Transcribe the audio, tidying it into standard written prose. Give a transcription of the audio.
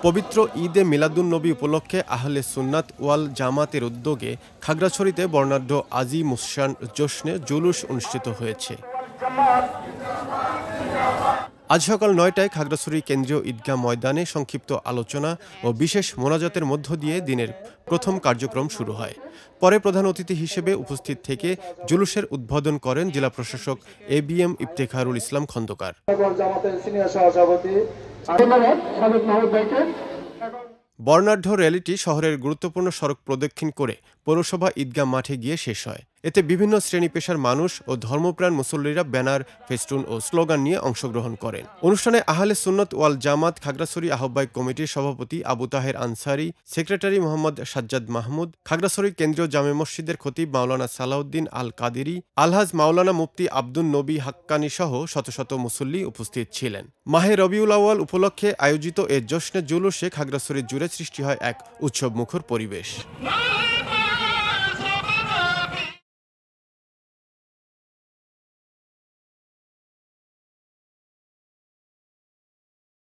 পবিত্র ঈদে মিলাদুন্নবী উপলক্ষে আহলে সুন্নাত ওয়াল জামাতের উদ্যোগে খাগড়াছড়িতে বর্ণাঢ্য আজি মুসান জশ্নে জুলুস অনুষ্ঠিত হয়েছে। আজ সকাল ৯টায় খাগড়াছড়ি কেন্দ্রীয় ঈদগাহ ময়দানে সংক্ষিপ্ত আলোচনা ও বিশেষ মোনাজাতের মধ্য দিয়ে দিনের প্রথম কার্যক্রম শুরু হয়। পরে প্রধান অতিথি হিসেবে উপস্থিত থেকে জুলুসের উদ্বোধন করেন জেলা প্রশাসক ABM ইফতেখারুল ইসলাম খন্দকার। বর্ণাঢ্য র্যালিটি শহরের গুরুত্বপূর্ণ সড়ক প্রদক্ষিণ করে পৌরসভা ঈদগাহ মাঠে গিয়ে শেষ হয়। এতে বিভিন্ন শ্রেণী পেশার মানুষ ও ধর্মপ্রাণ মুসল্লিরা ব্যানার, ফেস্টুন ও স্লোগান নিয়ে অংশগ্রহণ করেন। অনুষ্ঠানে আহলে সুন্নাত ওয়াল জামাত খাগড়াছড়ি আহ্বায়ক কমিটির সভাপতি আবু তাহের আনসারি, সেক্রেটারি মোহাম্মদ সাজ্জাদ মাহমুদ, খাগড়াছড়ি কেন্দ্রীয় জামে মসজিদের খতিব মাওলানা সালাউদ্দিন আল কাদেরি, আলহাজ মাওলানা মুফতি আব্দুন নবী হাক্কানি সহ শত শত মুসল্লি উপস্থিত ছিলেন। মাহে রবিউল আউয়াল উপলক্ষে আয়োজিত এ জশ্নে জুলুসে খাগড়াছড়ি জুড়ে সৃষ্টি হয় এক উৎসবমুখর পরিবেশ।